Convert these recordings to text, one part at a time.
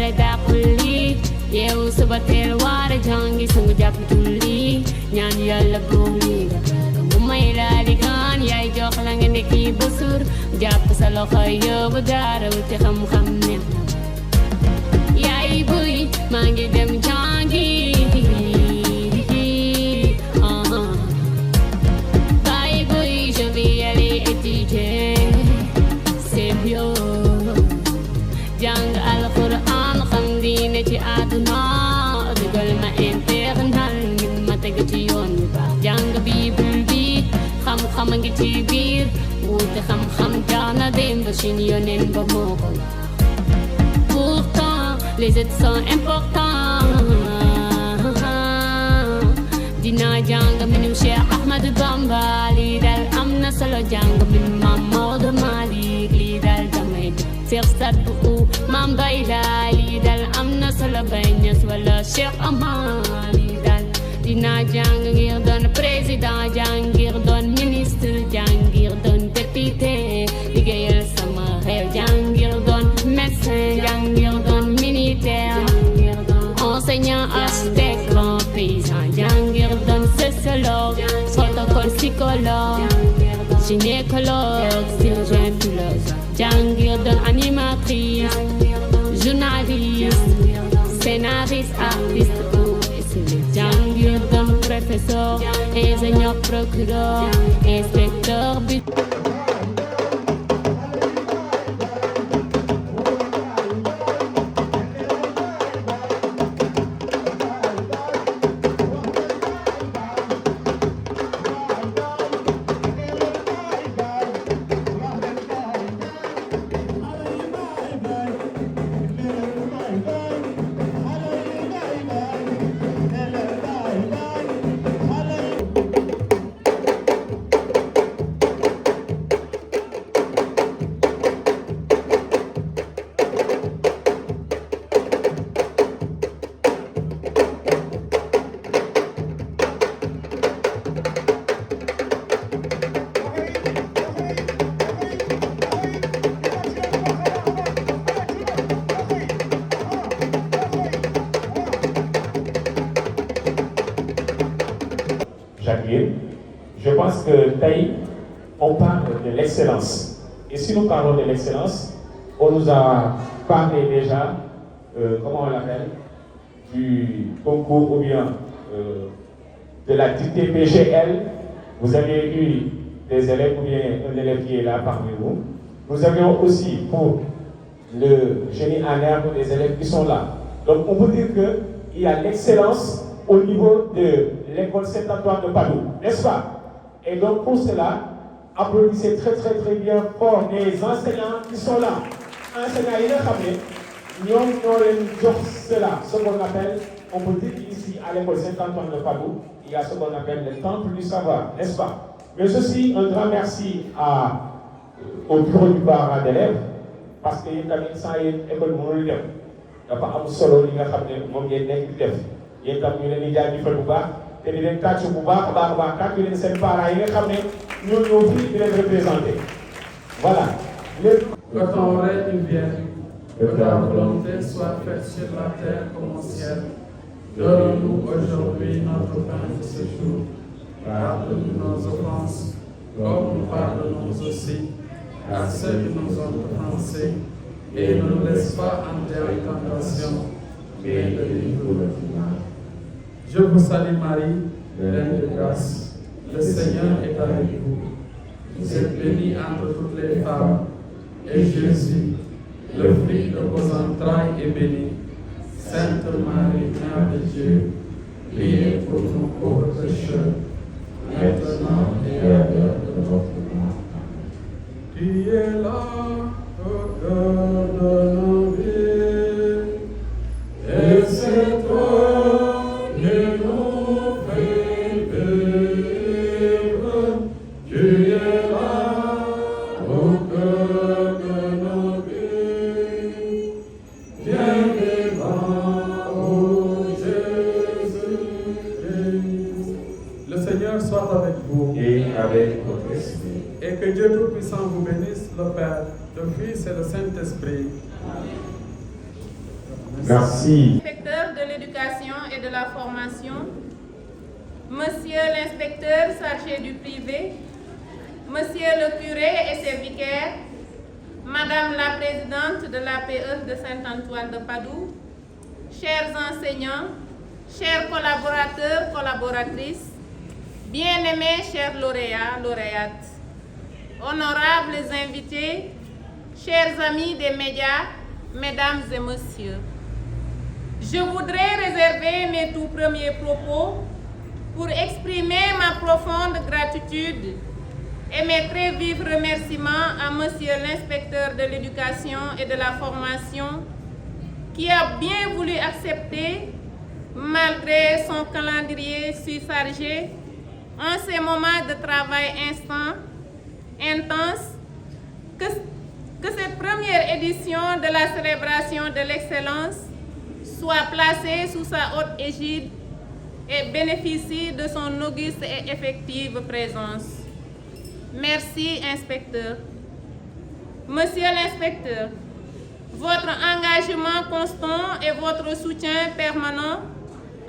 lay dàqul lii yeewu suba teel waare jàngi sangu jàpp julli ñaan yàlla buur lii mu may laa di gaan yaay jox la nga ndekki ba suur jàpp sa loxo yóbbu daara wuti xam-xam ne yaay buy maa ngi dem jàngi baay buy je vais aller étudier c'est bien jàng alxuraan xam diine ci àdduna dugal ma internal ngir ma teg ci yoon yu baax jàng bible bi xam-xam a ngi ci biir wuute xam-xam jaar na dem ba suñu yoneen ba moo ko pourtant les études sont importants dinaa jàng minum Cheikh Ahmadou Bamba lii dal am na solo jàng minum Maam Maodo Malick lii dal damay Cheikh Sadbu Maam Baye Laay lii dal am na solo Baye Niass wala Cheikh Amar lii dal dinaa jàng ngir doon président jàng ngir doon ministre jàng ngir doon député liggéeyal sama réew jàng ngir doon médecin jàng ngir doon militaire enseignant architecte grand paysan jàng ngir doon sociologue protocole psychologue gynécologue chirurgien philosophe jàng ngir doon animatrice journaliste scénariste artiste jàng ngir doon professeur ingénieur procureur inspecteur but Je pense que Taï, on parle de l'excellence. Et si nous parlons de l'excellence, on nous a parlé déjà, comment on l'appelle, du concours ou bien de la dictée PGL. Vous avez eu des élèves ou bien un élève qui est là parmi vous. Nous avions aussi pour le génie en herbe des élèves qui sont là. Donc on peut dire qu'il y a l'excellence au niveau de l'école Saint-Antoine de Padoue, n'est-ce pas? Et donc pour cela, applaudissez très très très bien fort les enseignants qui sont là. Enseignants, il est cela, ce qu'on appelle, on peut dire ici à l'école Saint-Antoine de Padoue, il y a ce qu'on appelle le temple du savoir, n'est-ce pas? Mais aussi un grand merci au bureau du parent d'élèves, parce que y a sans école monolithique. Il n'y a pas de solo, il y a yéen tam ñu leen di jaajëfal bu baax te di leen tàcc bu baax a baax a baax tàcc leen seen parents yi nga xam ne ñoo ñëw fii di leen représenté voilà. Que ton règne vienne, que ta volonté soit faite sur la terre comme au ciel. Donne-nous aujourd'hui notre pain de ce jour. Pardonne-nous nos offenses, comme nous pardonnons aussi à ceux qui nous ont offensés. Et ne nous laisse pas entrer en tentation, mais délivre-nous du mal. Je vous salue Marie, pleine de grâce. Le Seigneur est avec vous. Vous êtes bénie entre toutes les femmes, et Jésus, le fruit de vos entrailles, est béni. Sainte Marie, Mère de Dieu, priez pour nous pauvres pécheurs, maintenant et à l'heure de notre mort. Tu es là, au cœur de nos vies, et c'est toi. Et que Dieu Tout-Puissant vous bénisse, le Père, le Fils et le Saint-Esprit. Amen. Merci. Inspecteur de l'éducation et de la formation, Monsieur l'inspecteur chargé du privé, Monsieur le curé et ses vicaires, Madame la présidente de l'APE de Saint-Antoine de Padoue, chers enseignants, chers collaborateurs, collaboratrices, bien-aimés chers lauréats, lauréates, honorables invités, chers amis des médias, mesdames et messieurs. Je voudrais réserver mes tout premiers propos pour exprimer ma profonde gratitude et mes très vifs remerciements à Monsieur l'inspecteur de l'éducation et de la formation qui a bien voulu accepter, malgré son calendrier surchargé, en ces moments de travail intense, que cette première édition de la célébration de l'excellence soit placée sous sa haute égide et bénéficie de son auguste et effective présence. Merci, inspecteur. Monsieur l'inspecteur, votre engagement constant et votre soutien permanent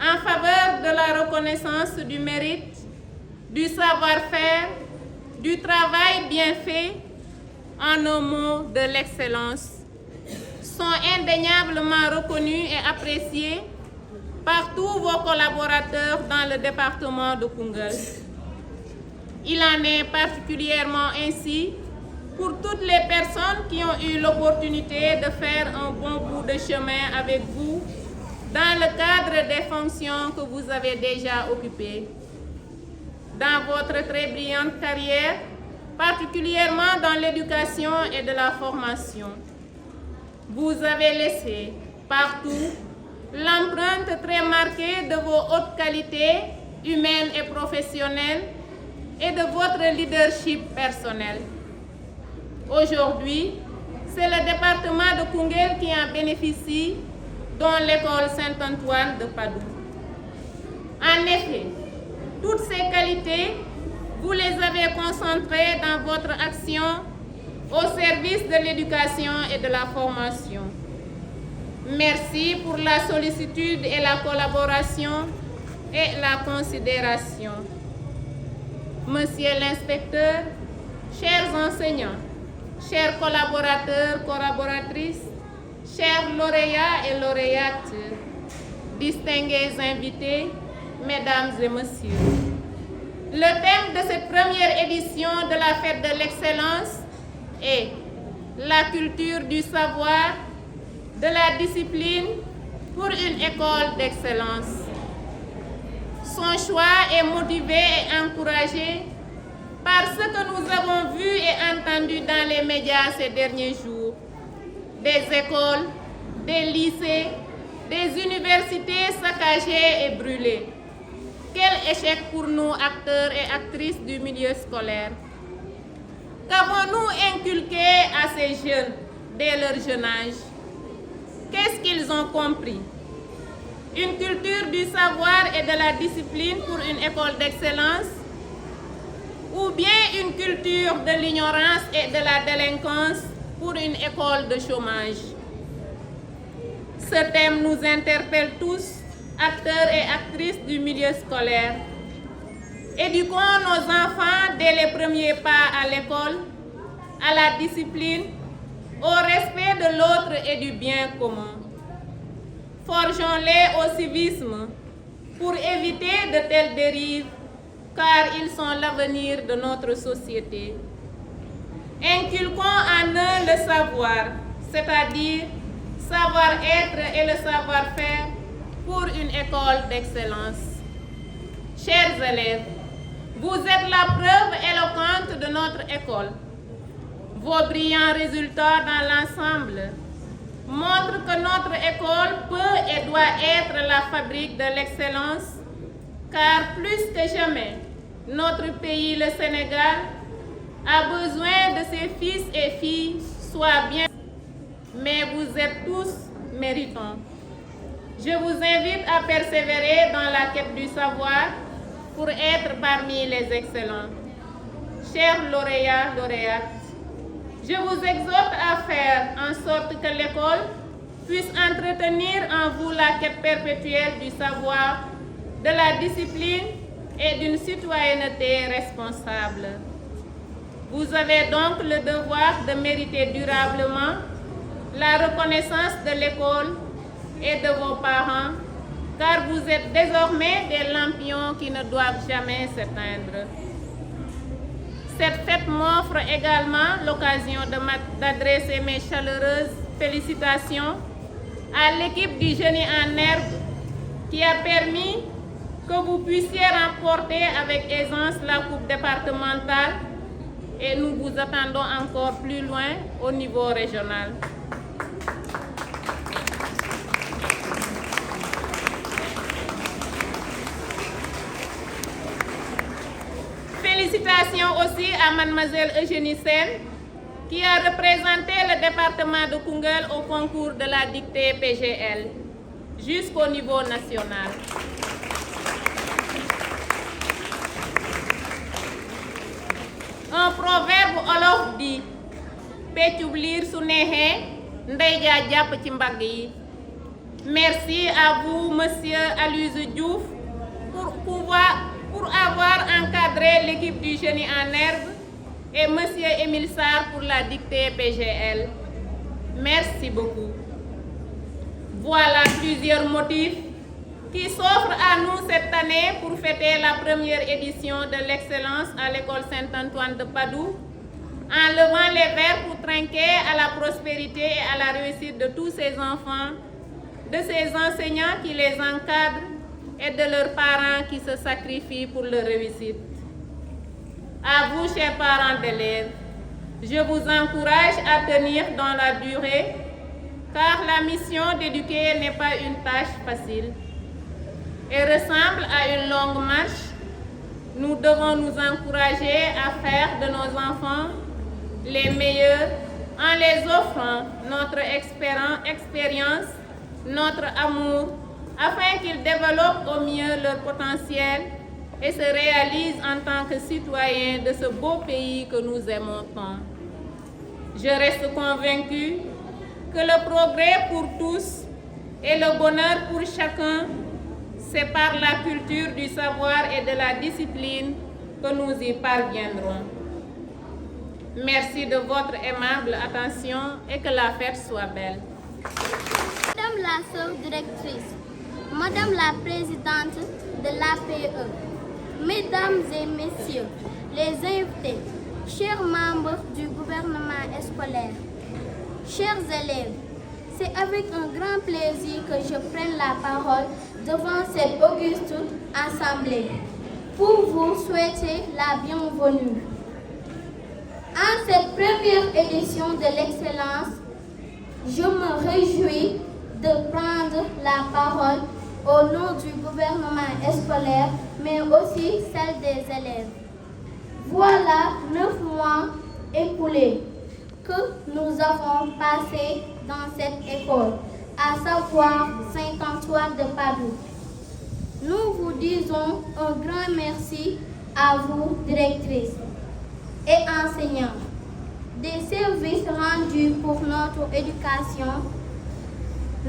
en faveur de la reconnaissance du mérite, du savoir-faire, du travail bien fait, en un mot de l'excellence, sont indéniablement reconnus et appréciés par tous vos collaborateurs dans le département de Koungheul. Il en est particulièrement ainsi pour toutes les personnes qui ont eu l'opportunité de faire un bon bout de chemin avec vous dans le cadre des fonctions que vous avez déjà occupées. Dans votre très brillante carrière, particulièrement dans l'éducation et de la formation, vous avez laissé partout l'empreinte très marquée de vos hautes qualités humaines et professionnelles et de votre leadership personnel. Aujourd'hui, c'est le département de Koungheul qui en bénéficie, dont l'école Saint-Antoine de Padoue. En effet, toutes ces qualités, vous les avez concentrées dans votre action au service de l'éducation et de la formation. Merci pour la sollicitude et la collaboration et la considération. Monsieur l'inspecteur, chers enseignants, chers collaborateurs, collaboratrices, chers lauréats et lauréates, distingués invités, mesdames et messieurs. Le thème de cette première édition de la Fête de l'Excellence est la culture du savoir, de la discipline pour une école d'excellence. Son choix est motivé et encouragé par ce que nous avons vu et entendu dans les médias ces derniers jours. Des écoles, des lycées, des universités saccagées et brûlées. Quel échec pour nous, acteurs et actrices du milieu scolaire. Qu'avons-nous inculqué à ces jeunes dès leur jeune âge? Qu'est-ce qu'ils ont compris? Une culture du savoir et de la discipline pour une école d'excellence? Ou bien une culture de l'ignorance et de la délinquance pour une école de chômage? Ce thème nous interpelle tous, acteurs et actrices du milieu scolaire. Éduquons nos enfants dès les premiers pas à l'école, à la discipline, au respect de l'autre et du bien commun. Forgeons-les au civisme pour éviter de telles dérives, car ils sont l'avenir de notre société. Inculquons en eux le savoir, c'est-à-dire savoir-être et le savoir-faire pour une école d'excellence. Chers élèves, vous êtes la preuve éloquente de notre école. Vos brillants résultats dans l'ensemble montrent que notre école peut et doit être la fabrique de l'excellence, car plus que jamais, notre pays, le Sénégal, a besoin de ses fils et filles soient bien. Mais vous êtes tous méritants. Je vous invite à persévérer dans la quête du savoir pour être parmi les excellents. Chers lauréats, lauréates, je vous exhorte à faire en sorte que l'école puisse entretenir en vous la quête perpétuelle du savoir, de la discipline et d'une citoyenneté responsable. Vous avez donc le devoir de mériter durablement la reconnaissance de l'école et de vos parents, car vous êtes désormais des lampions qui ne doivent jamais s'éteindre. Cette fête m'offre également l'occasion d'adresser mes chaleureuses félicitations à l'équipe du Génie en Herbe qui a permis que vous puissiez remporter avec aisance la coupe départementale et nous vous attendons encore plus loin au niveau régional. Félicitations aussi à mademoiselle Eugénie Sen qui a représenté le département de Koungheul au concours de la dictée PGL jusqu'au niveau national. Un proverbe olof dit peccub liir su neexee ndey jaa jàpp ci mbagg yi. Merci à vous, monsieur Aloyse Diouf, pour avoir encadré l'équipe du Génie en Herbe et monsieur Émile Sarr pour la dictée PGL. Merci beaucoup. Voilà plusieurs motifs qui s'offrent à nous cette année pour fêter la première édition de l'excellence à l'école Saint-Antoine de Padoue, en levant les verres pour trinquer à la prospérité et à la réussite de tous ces enfants, de ces enseignants qui les encadrent et de leurs parents qui se sacrifient pour leur réussite. À vous, chers parents d'élèves, je vous encourage à tenir dans la durée, car la mission d'éduquer n'est pas une tâche facile. Elle ressemble à une longue marche. Nous devons nous encourager à faire de nos enfants les meilleurs en les offrant notre expérience, notre amour, afin qu'ils développent au mieux leur potentiel et se réalisent en tant que citoyens de ce beau pays que nous aimons tant. Je reste convaincue que le progrès pour tous et le bonheur pour chacun, c'est par la culture du savoir et de la discipline que nous y parviendrons. Merci de votre aimable attention et que la fête soit belle. Madame la sœur directrice, Madame la présidente de l'APE, Mesdames et Messieurs les invités, chers membres du gouvernement scolaire, chers élèves, c'est avec un grand plaisir que je prenne la parole devant cette auguste assemblée pour vous souhaiter la bienvenue. En cette première édition de l'excellence, je me réjouis de prendre la parole au nom du gouvernement scolaire, mais aussi celle des élèves. Voilà 9 mois écoulés que nous avons passés dans cette école, à savoir Saint-Antoine de Padoue. Nous vous disons un grand merci à vous, directrices et enseignants, des services rendus pour notre éducation,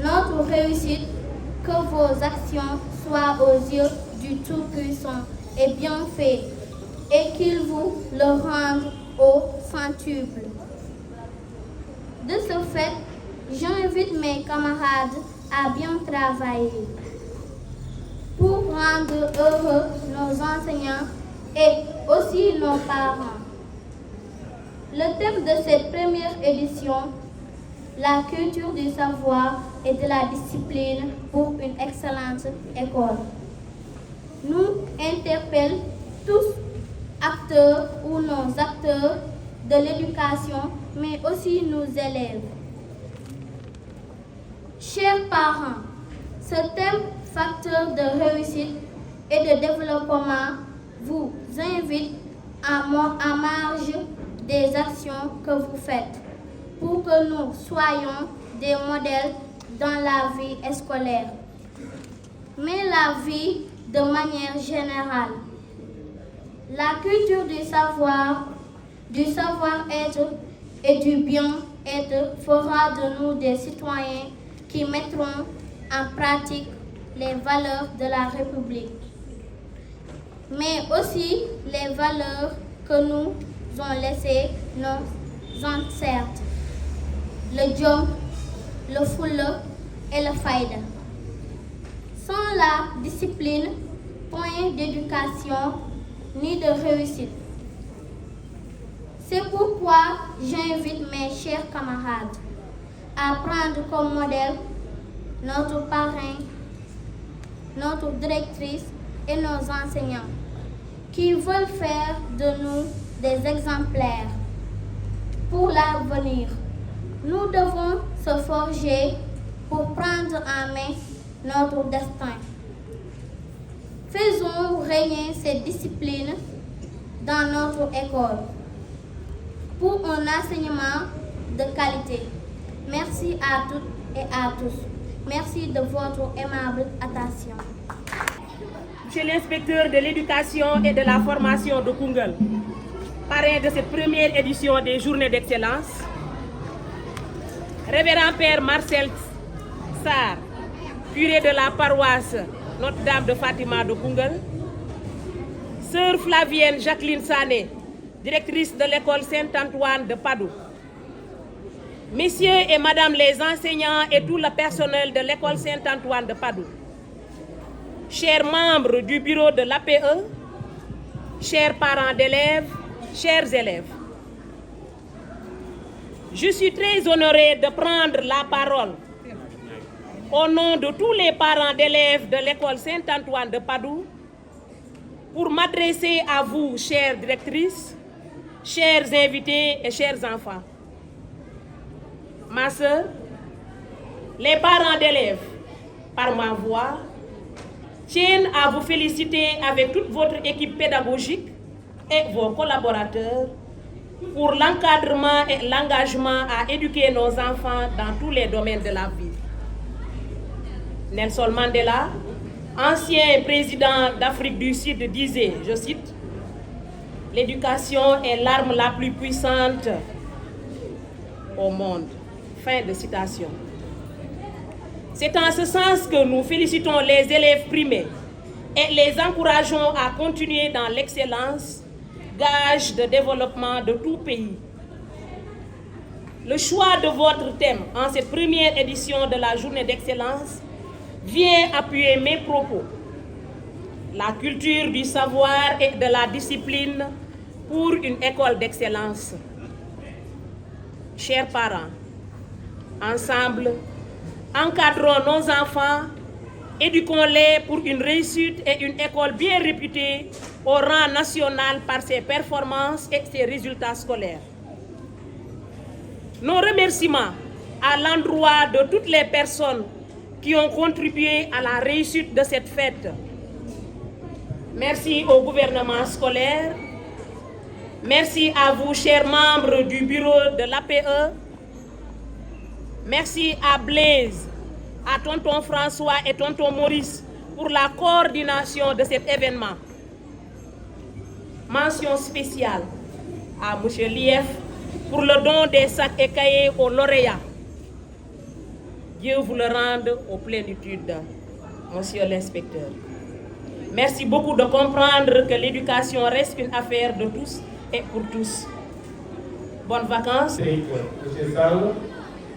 notre réussite, que vos actions soient aux yeux du Tout-Puissant et bien faites, et qu'il vous le rende au centuple. De ce fait, j'invite mes camarades à bien travailler pour rendre heureux nos enseignants et aussi nos parents. Le thème de cette première édition, la culture du savoir et de la discipline pour une excellente école, nous interpelle tous, acteurs ou non-acteurs de l'éducation, mais aussi nos élèves. Chers parents, ce thème, facteur de réussite et de développement, vous invite à marge des actions que vous faites pour que nous soyons des modèles dans la vie scolaire, mais la vie de manière générale. La culture du savoir-être et du bien-être fera de nous des citoyens qui mettront en pratique les valeurs de la République, mais aussi les valeurs que nous ont laissées nos ancêtres, le jom, le fulla et le fayda. Sans la discipline, point d'éducation ni de réussite. C'est pourquoi j'invite mes chers camarades à prendre comme modèle notre parrain, notre directrice et nos enseignants qui veulent faire de nous des exemplaires pour l'avenir. Nous devons se forger pour prendre en main notre destin. Faisons régner cette discipline dans notre école pour un enseignement de qualité. Merci à toutes et à tous. Merci de votre aimable attention. Monsieur l'inspecteur de l'éducation et de la formation de Koungheul, parrain de cette première édition des Journées d'Excellence, Révérend Père Marcel Sarr, curé de la paroisse Notre-Dame de Fatima de Koungheul, Sœur Flavienne Jacqueline Sané, directrice de l'école Saint-Antoine de Padoue, Messieurs et Madame les enseignants et tout le personnel de l'école Saint-Antoine de Padoue, chers membres du bureau de l'APE, chers parents d'élèves, chers élèves, je suis très honorée de prendre la parole au nom de tous les parents d'élèves de l'école Saint-Antoine de Padoue pour m'adresser à vous, chères directrices, chers invités et chers enfants. Ma sœur, les parents d'élèves, par ma voix, tiennent à vous féliciter avec toute votre équipe pédagogique et vos collaborateurs pour l'encadrement et l'engagement à éduquer nos enfants dans tous les domaines de la vie. Nelson Mandela, ancien président d'Afrique du Sud, disait, je cite, « L'éducation est l'arme la plus puissante au monde. » Fin de citation. C'est en ce sens que nous félicitons les élèves primés et les encourageons à continuer dans l'excellence, gage de développement de tout pays. Le choix de votre thème en cette première édition de la Journée d'Excellence vient appuyer mes propos. La culture du savoir et de la discipline pour une école d'excellence. Chers parents, ensemble, encadrons nos enfants, éduquons-les pour une réussite et une école bien réputée au rang national par ses performances et ses résultats scolaires. Nos remerciements à l'endroit de toutes les personnes qui ont contribué à la réussite de cette fête. Merci au gouvernement scolaire. Merci à vous, chers membres du bureau de l'APE. Merci à Blaise, à tonton François et tonton Maurice pour la coordination de cet événement. Mention spéciale à M. Lief pour le don des sacs et cahiers aux lauréats. Dieu vous le rende aux plénitudes, monsieur l'inspecteur. Merci beaucoup de comprendre que l'éducation reste une affaire de tous et pour tous. Bonnes vacances. Monsieur Sall,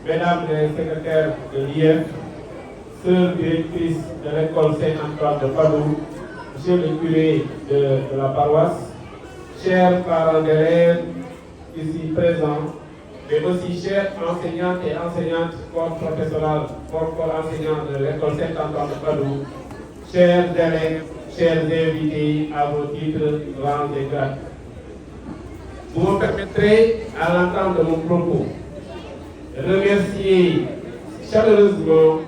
Mesdames les secrétaires de l'IF, Sœurs directrices de l'école Saint-Antoine de Padoue, Monsieur le curé de la paroisse, chers parents d'élèves ici présents, mais aussi chers enseignantes et enseignantes, corps professoral, corps enseignants de l'école Saint-Antoine de Padoue, chers élèves, chers invités à vos titres, rangs et grades. Vous me permettrez, à l'entente de mon propos, remercier chaleureusement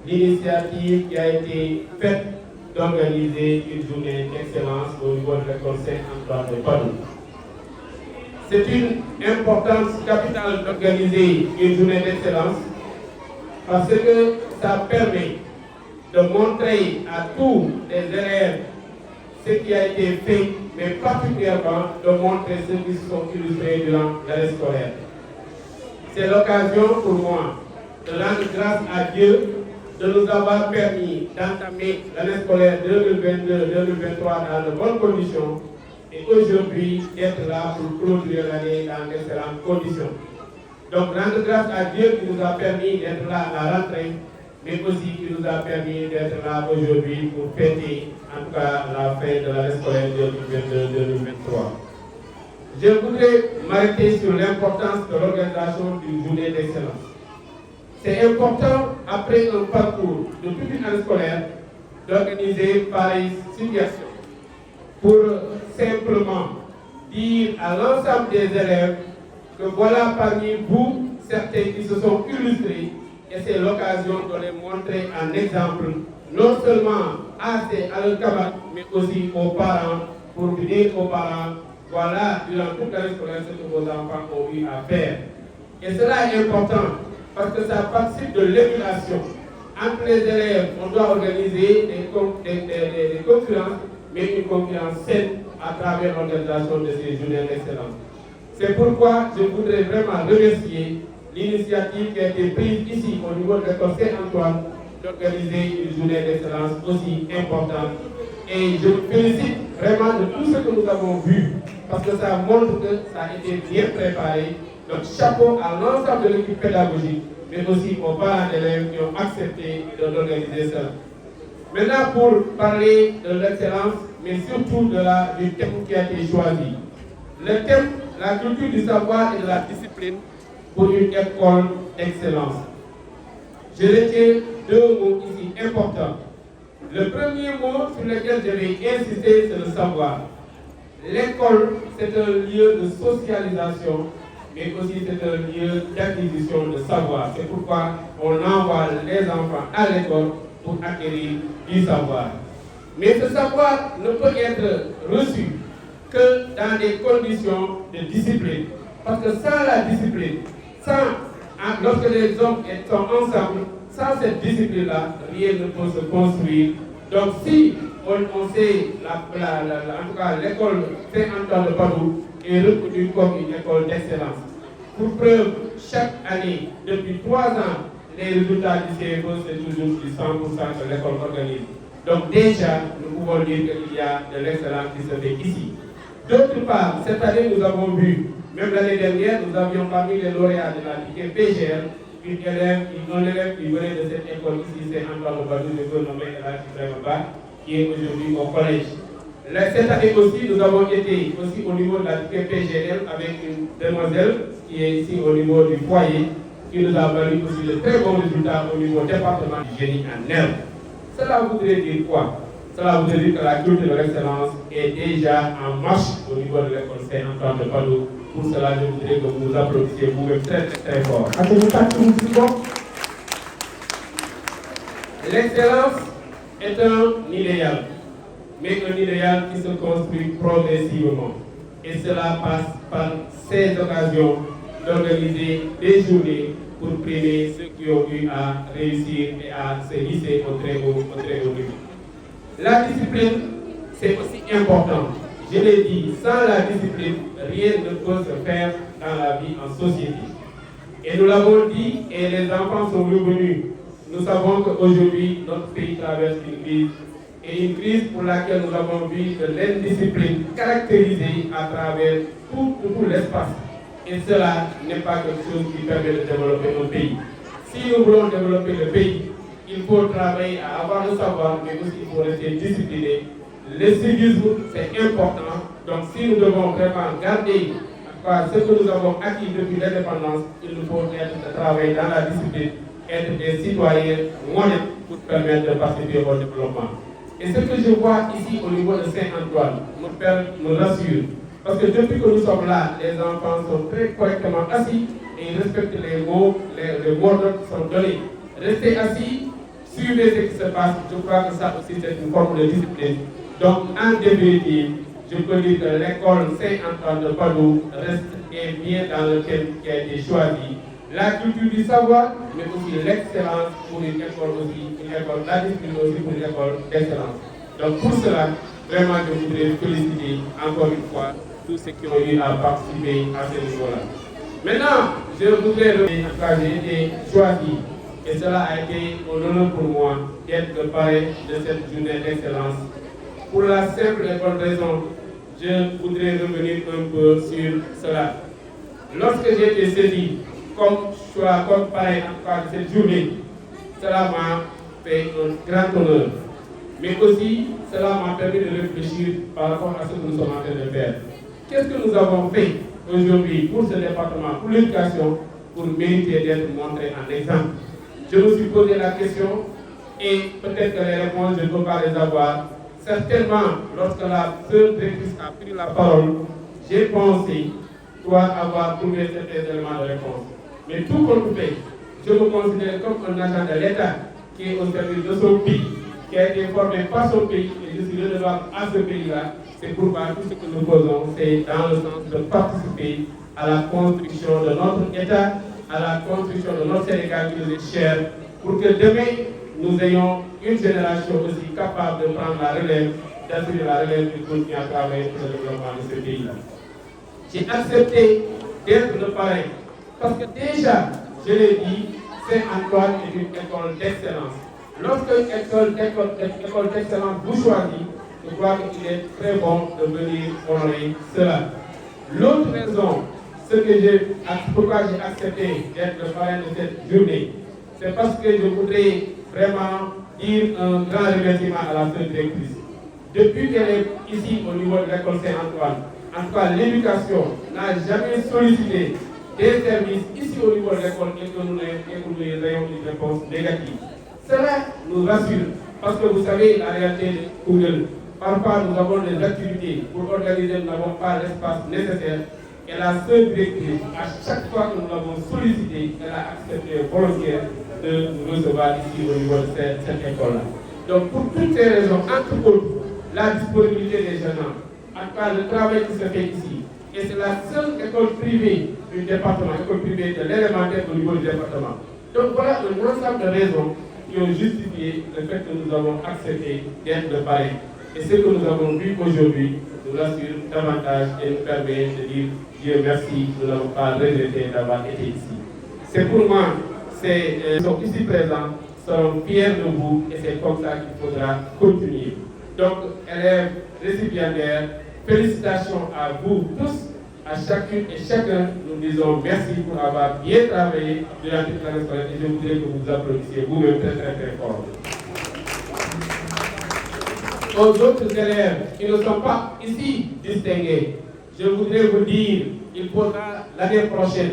l'initiative qui a été faite d'organiser une journée d'excellence au niveau de l'école Saint-Antoine de Padoue. C'est une importance capitale d'organiser une journée d'excellence parce que ça permet de montrer à tous les élèves ce qui a été fait, mais particulièrement de montrer ceux qui se sont illustrés durant l'année scolaire. C'est l'occasion pour moi de rendre grâce à Dieu de nous avoir permis d'entamer l'année scolaire 2022-2023 dans de bonnes conditions et aujourd'hui d'être là pour clôturer l'année dans d'excellentes conditions. Donc rendre grâce à Dieu qui nous a permis d'être là à la rentrée, mais aussi qui nous a permis d'être là aujourd'hui pour fêter en tout cas la fin de l'année scolaire 2022-2023. Je voudrais m'arrêter sur l'importance de l'organisation d'une journée d'excellence. C'est important, après un parcours de toute une année scolaire, d'organiser pareille situation pour simplement dire à l'ensemble des élèves que voilà parmi vous certains qui se sont illustrés et c'est l'occasion de les montrer en exemple, non seulement à leurs camarades, mais aussi aux parents, pour dire aux parents, voilà, durant toute l'année scolaire, ce que vos enfants ont eu à faire. Et cela est important, parce que ça participe de l'émulation. Entre les élèves, on doit organiser des concurrences, mais une concurrence saine à travers l'organisation de ces journées d'excellence. C'est pourquoi je voudrais vraiment remercier l'initiative qui a été prise ici au niveau de l'école Saint-Antoine d'organiser une journée d'excellence aussi importante. Et je me félicite vraiment de tout ce que nous avons vu, parce que ça montre que ça a été bien préparé. Donc chapeau à l'ensemble de l'équipe pédagogique, mais aussi aux parents d'élèves qui ont accepté d'organiser cela. Maintenant, pour parler de l'excellence, mais surtout du thème qui a été choisi. Le thème, la culture du savoir et de la discipline pour une école d'excellence. Je retiens deux mots ici importants. Le premier mot sur lequel je vais insister, c'est le savoir. L'école, c'est un lieu de socialisation, mais aussi c'est un lieu d'acquisition de savoir. C'est pourquoi on envoie les enfants à l'école pour acquérir du savoir. Mais ce savoir ne peut être reçu que dans des conditions de discipline. Parce que sans la discipline, lorsque les hommes sont ensemble, sans cette discipline-là, rien ne peut se construire. Donc si on sait, en tout cas l'école Saint-Antoine de Padoue est reconnue comme une école d'excellence. Pour preuve, chaque année, depuis 3 ans, les résultats du CFE, c'est toujours du 100% que l'école organise. Donc déjà, nous pouvons dire qu'il y a de l'excellence qui se fait ici. D'autre part, cette année, nous avons vu, même l'année dernière, nous avions parmi les lauréats de la PGR, un élève qui venait de cette école ici, c'est Antoine Badou, je veux nommer qui est aujourd'hui au collège. Cette année aussi, nous avons été aussi au niveau de la PGL avec une demoiselle qui est ici au niveau du foyer, qui nous a valu aussi de très bons résultats au niveau département du génie en herbe. Cela voudrait dire quoi? Cela voudrait dire que la culture de l'excellence est déjà en marche au niveau de l'école Saint-Antoine de Padoue. Pour cela, je voudrais que vous vous applaudissiez vous-même très très fort. L'excellence est un idéal, mais un idéal qui se construit progressivement. Et cela passe par ces occasions d'organiser des journées pour primer ceux qui ont eu à réussir et à se hisser au très haut niveau. La discipline, c'est aussi important. Je l'ai dit, sans la discipline, rien ne peut se faire dans la vie en société. Et nous l'avons dit, et les enfants sont revenus. Nous savons qu'aujourd'hui, notre pays traverse une crise. Et une crise pour laquelle nous avons vu de l'indiscipline caractérisée à travers tout l'espace. Et cela n'est pas quelque chose qui permet de développer un pays. Si nous voulons développer le pays, il faut travailler à avoir le savoir, mais aussi il faut rester discipliné. Le civisme, c'est important. Donc si nous devons vraiment garder ce que nous avons acquis depuis l'indépendance, il nous faut travailler dans la discipline, être des citoyens modèles pour permettre de participer au développement. Et ce que je vois ici au niveau de Saint-Antoine me rassure. Parce que depuis que nous sommes là, les enfants sont très correctement assis et ils respectent les mots, les mots d'ordre qui sont donnés. Restez assis, suivez ce qui se passe. Je crois que ça aussi c'est une forme de discipline. Donc en définitive, je peux dire que l'école Saint-Antoine de Padoue reste et bien dans le thème qui a été choisi. La culture du savoir, mais aussi l'excellence pour une école aussi, la discipline aussi pour une école d'excellence. Donc pour cela, vraiment je voudrais féliciter encore une fois tous ceux qui ont eu à participer à ce niveau-là. Maintenant, je voudrais remercier, j'ai été choisi Et cela a été un honneur pour moi d'être le parrain de cette journée d'excellence. Pour la simple et bonne raison, je voudrais revenir un peu sur cela. Lorsque j'ai été saisi comme parrain de cette journée, cela m'a fait un grand honneur. Mais aussi, cela m'a permis de réfléchir par rapport à ce que nous sommes en train de faire. Qu'est-ce que nous avons fait aujourd'hui pour ce département, pour l'éducation, pour mériter d'être montré en exemple? Je me suis posé la question et peut-être que les réponses, je ne peux pas les avoir. Certainement, lorsque la sœur directrice a pris la parole, j'ai pensé pouvoir avoir trouvé certains éléments de réponse. Mais tout compte fait, je me considère comme un agent de l'État qui est au service de son pays, qui a été formé par son pays et je suis redevable à ce pays-là. C'est pourquoi tout ce que nous faisons, c'est dans le sens de participer à la construction de notre État, à la construction de notre Sénégal qui nous est cher, pour que demain, nous ayons une génération aussi capable de prendre la relève, d'assurer la relève et de continuer à travailler pour le développement de ce pays-là. J'ai accepté d'être le parrain parce que déjà, je l'ai dit, Saint-Antoine est une école d'excellence. Lorsque une école d'excellence vous choisit, je crois qu'il est très bon de venir honorer cela. L'autre raison, pourquoi j'ai accepté d'être le parrain de cette journée, c'est parce que je voudrais vraiment dire un grand remerciement à la sœur directrice. Depuis qu'elle est ici au niveau de l'école Saint-Antoine, en tout cas l'éducation n'a jamais sollicité des services ici au niveau de l'école et que nous ayons une réponse négative. Cela nous rassure parce que vous savez la réalité de Koungheul. Parfois nous avons des activités pour organiser, nous n'avons pas l'espace nécessaire. Et la sœur directrice, à chaque fois que nous l'avons sollicité, elle a accepté volontiers de nous recevoir ici au niveau de cette école-là. Donc pour toutes ces raisons, entre autres, la disponibilité des jeunes, en tout cas le travail qui se fait ici, et c'est la seule école privée du département, école privée de l'élémentaire au niveau du département. Donc voilà un ensemble de raisons qui ont justifié le fait que nous avons accepté d'être le parrain. Et ce que nous avons vu aujourd'hui nous rassure davantage et nous permet de dire Dieu merci, nous n'avons pas regretté d'avoir été ici. C'est pour moi, ceux qui sont ici présents seront fiers de vous et c'est comme ça qu'il faudra continuer. Donc, élèves récipiendaires, félicitations à vous tous, à chacune et chacun. Nous disons merci pour avoir bien travaillé durant toute l'année scolaire et je voudrais que vous applaudissiez vous-même très très très fort. Aux autres élèves qui ne sont pas ici distingués, je voudrais vous dire qu'il faudra l'année prochaine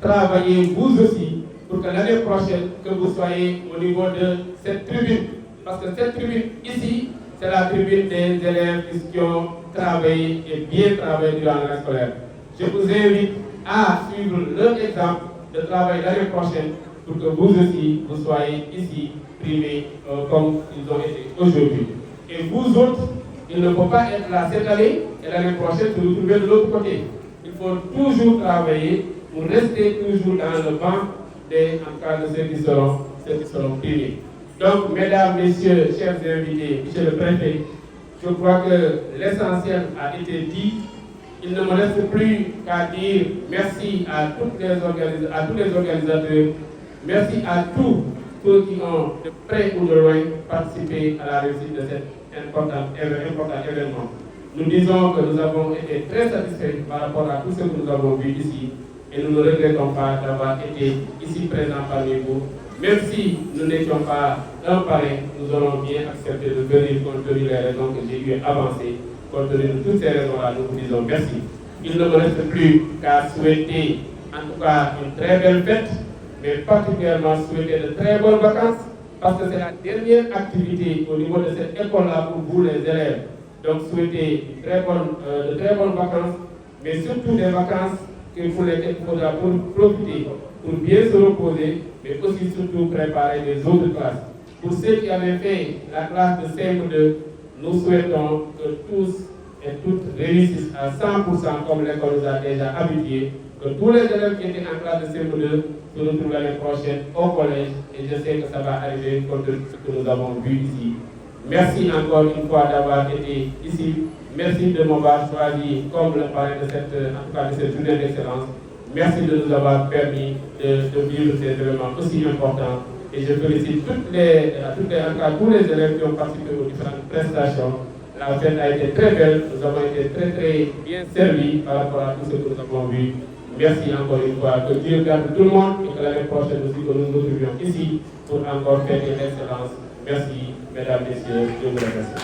travailler vous aussi pour que l'année prochaine que vous soyez au niveau de cette tribune. Parce que cette tribune ici, c'est la tribune des élèves qui ont travaillé et bien travaillé durant l'année scolaire. Je vous invite à suivre leur exemple de travail l'année prochaine pour que vous aussi, vous soyez ici primés comme ils ont été aujourd'hui. Et vous autres, il ne faut pas être là cette année et l'année prochaine se retrouver de l'autre côté. Il faut toujours travailler pour rester toujours dans le banc en cas de ceux qui seront primés. Donc, mesdames, messieurs, chers invités, monsieur le préfet, je crois que l'essentiel a été dit. Il ne me reste plus qu'à dire merci à tous les organisateurs, merci à tous ceux qui ont de près ou de loin participé à la réussite de cet important événement. Nous disons que nous avons été très satisfaits par rapport à tout ce que nous avons vu ici et nous ne regrettons pas d'avoir été ici présents parmi vous. Même si nous n'étions pas un parrain, nous aurons bien accepté de venir compte tenu des raisons que j'ai eu avancées. Compte tenu de toutes ces raisons-là, nous vous disons merci. Il ne me reste plus qu'à souhaiter en tout cas une très belle fête, mais particulièrement souhaiter de très bonnes vacances, parce que c'est la dernière activité au niveau de cette école-là pour vous les élèves. Donc souhaiter de très bonnes vacances, mais surtout des vacances qu'il faudra profiter pour bien se reposer, mais aussi surtout préparer les autres classes. Pour ceux qui avaient fait la classe de CM2, nous souhaitons que tous et toutes réussissent à 100% comme l'école nous a déjà habitués, que tous les élèves qui étaient en classe de CM2 se retrouvent l'année prochaine au collège et je sais que ça va arriver compte de ce que nous avons vu ici. Merci encore une fois d'avoir été ici. Merci de m'avoir choisi comme le parrain de cette journée d'excellence. Merci de nous avoir permis de vivre ces événements aussi importants Et je félicite tous les élèves qui ont participé aux différentes prestations. La fête a été très belle, nous avons été très bien servis par rapport à tout ce que nous avons vu. Merci encore une fois, que Dieu garde tout le monde et que l'année prochaine aussi que nous nous retrouvions ici pour encore faire une excellence. Merci, mesdames, messieurs, je vous remercie.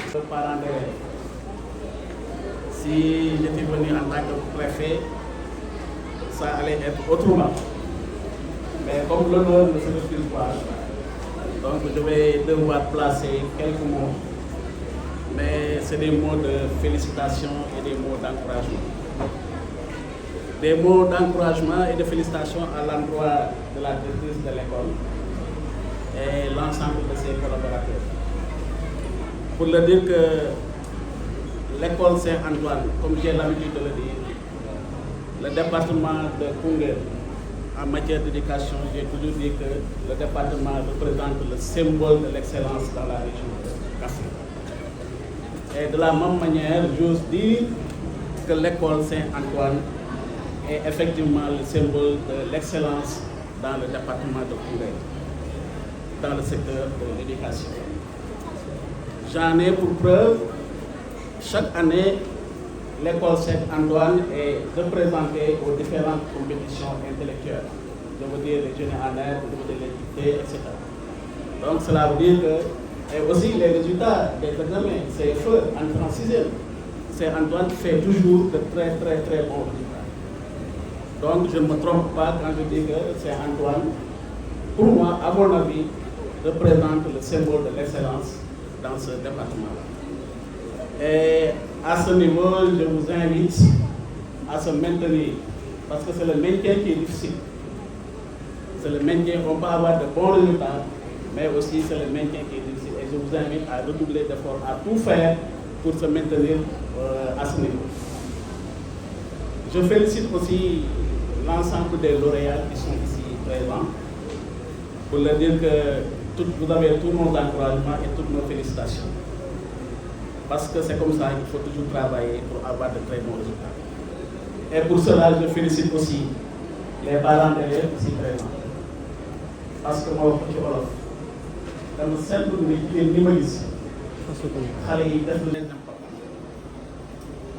Si j'étais venu en tant que préfet, ça allait être autrement. Mais comme l'honneur ne se refuse pas, donc je vais devoir placer quelques mots. Mais c'est des mots de félicitations et des mots d'encouragement. Des mots d'encouragement et de félicitations à l'endroit de la directrice de l'école et l'ensemble de ses collaborateurs. Pour le dire que l'école Saint-Antoine, comme j'ai l'habitude de le dire, le département de Koungheul, en matière d'éducation, j'ai toujours dit que le département représente le symbole de l'excellence dans la région de l'Afrique. Et de la même manière, j'ose dire que l'école Saint-Antoine est effectivement le symbole de l'excellence dans le département de Koungheul, dans le secteur de l'éducation. J'en ai pour preuve, chaque année, l'école Saint-Antoine est représentée aux différentes compétitions intellectuelles. Je veux dire les jeunes en air, je veux dire les dictées, etc. Donc cela veut dire que, et aussi les résultats des examens, CFE, en 36e, Saint-Antoine fait toujours de très bons résultats. Donc je ne me trompe pas quand je dis que Saint-Antoine, pour moi, à mon avis, représente le symbole de l'excellence dans ce département-là. Et à ce niveau, je vous invite à se maintenir, parce que c'est le maintien qui est difficile. C'est le maintien, on peut avoir de bons résultats, mais aussi c'est le maintien qui est difficile. Et je vous invite à redoubler d'efforts, à tout faire pour se maintenir à ce niveau. Je félicite aussi l'ensemble des lauréats qui sont ici présents, pour leur dire que vous avez tous nos encouragements et toutes nos félicitations. Parce que c'est comme ça qu'il faut toujours travailler pour avoir de très bons résultats. Et pour cela, je félicite aussi les parents d'élèves ici présents. Parce que moi, je suis Olof. Dans le centre de l'équipe, il y a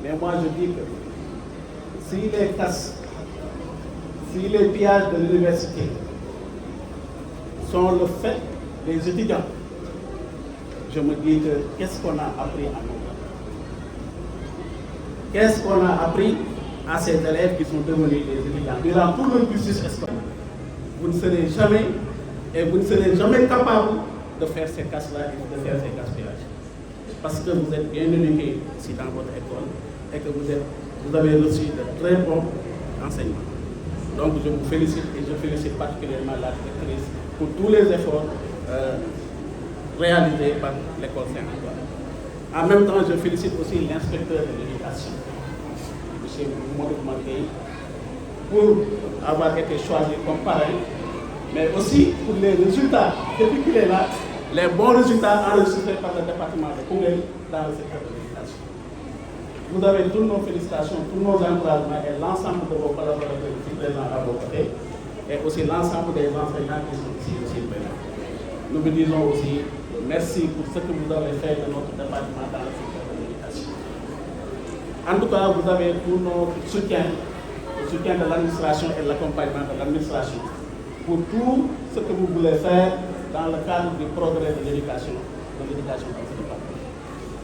mais moi, je dis que si les casses, si les pillages de l'université sont le fait des étudiants, je me dis que qu'est-ce qu'on a appris à nous? Qu'est-ce qu'on a appris à ces élèves qui sont devenus des étudiants? Durant tout le cursus scolaire, vous ne serez jamais capable de faire ces casses-là et de faire ces gaspillages. Parce que vous êtes bien éduqués ici dans votre école et que vous avez reçu de très bons enseignements. Donc je vous félicite et je félicite particulièrement la directrice pour tous les efforts réalisés par l'école Saint-Antoine. En même temps, je félicite aussi l'inspecteur de l'éducation, M. Maudou Manguei, pour avoir été choisi comme parrain, mais aussi pour les résultats, depuis qu'il est là, les bons résultats enregistrés par le département de Koungheul dans le secteur de l'éducation. Vous avez toutes nos félicitations, tous nos encouragements et l'ensemble de vos collaborateurs ici présents à vos côtés, et aussi l'ensemble des enseignants qui sont ici aussi présents. Nous vous disons aussi merci pour ce que vous avez fait de notre département dans le secteur de l'éducation. En tout cas, vous avez tout notre soutien, le soutien de l'administration et l'accompagnement de l'administration pour tout ce que vous voulez faire dans le cadre du progrès de l'éducation dans ce département.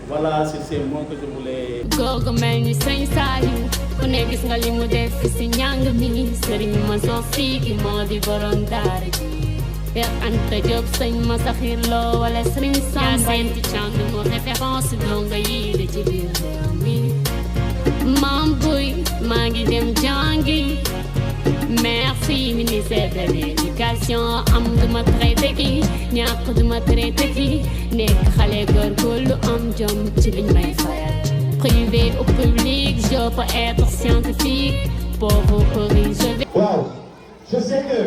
Voilà, c'est ces mots que je voulais. Gogo meni sañ Saliou ku ne gis nga li mu def si njàng mi Serigne Mansour Sy ki moo di borom daara ji Cheikh Anta Diop sëñ ma saxir loo wala Serigne Sam Senti Thiang mu référence donga yi de ci biir réew mi Mam Boy maa ngi dem jàngi merci ministère de l'éducation am duma traité ki ñàkk duma traité ki nekk xale góorgóorlu am jom ci liñ may fayal privé ou public je peux être scientifique pauvre ou riche je vais. Wow, je sais que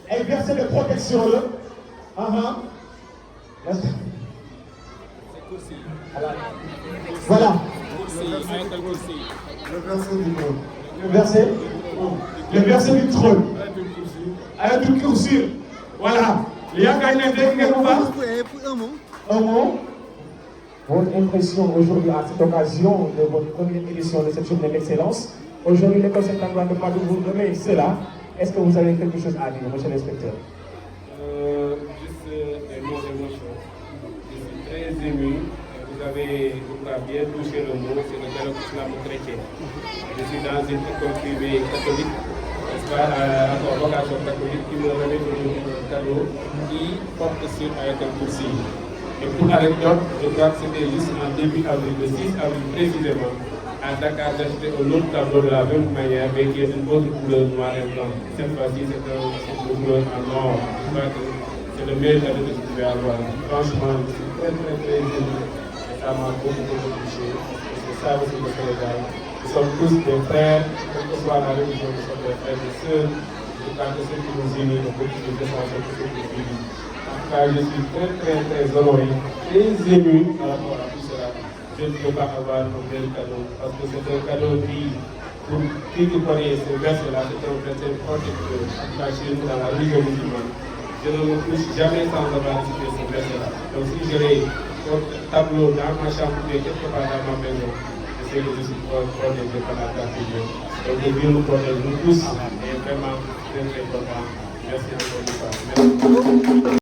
elle verset de protection là. Voilà. Le verset du trône. Ayatul Kursi. Voilà. Un mot. Votre impression aujourd'hui à cette occasion de votre première édition de cette journée d'excellence. Aujourd'hui, l'école Saint-Antoine de Padoue vous remet cela. Est-ce que vous avez quelque chose à dire, monsieur l'inspecteur? Juste des mots d'émotion. Je suis très ému. Vous avez bien touché le mot, c'est le dialogue islamo-chrétien. Je suis dans une école privée catholique, n'est-ce pas, à vocation catholique, qui me remet aujourd'hui un cadeau qui porte sur Ayatul Kursi. Et pour l'anecdote, je crois que c'était juste en début avril, le 6 avril précisément, à Dakar, j'ai acheté un autre tableau de la même manière, mais qui est une autre couleur noire et blanche. Cette fois-ci, c'est une couleur en or. Je crois que c'est le meilleur cadeau que je pouvais avoir. Franchement, je suis très ému. Et ça m'a beaucoup touché. C'est ça aussi le Sénégal. Nous sommes tous des frères, quelle que soit la religion, nous sommes des frères et sœurs. Je crois que ce qui nous unit, nous pouvons nous défendre tout ce qui nous unit. En tout cas, je suis très honoré, très ému par rapport à tout cela. Je ne peux pas avoir un bel cadeau, parce que c'est un cadeau qui, pour qui connaît ce verset-là, c'est un verset protecteur, en tout cas chez nous dans la religion musulmane. Je ne me couche jamais sans avoir récité ce verset-là. Donc si j'ai un tableau dans ma chambre ou quelque part dans ma maison, je sais que je suis protégé par la grâce de Dieu. Donc Dieu nous protège, nous tous, et vraiment très content. Merci encore une fois. Merci.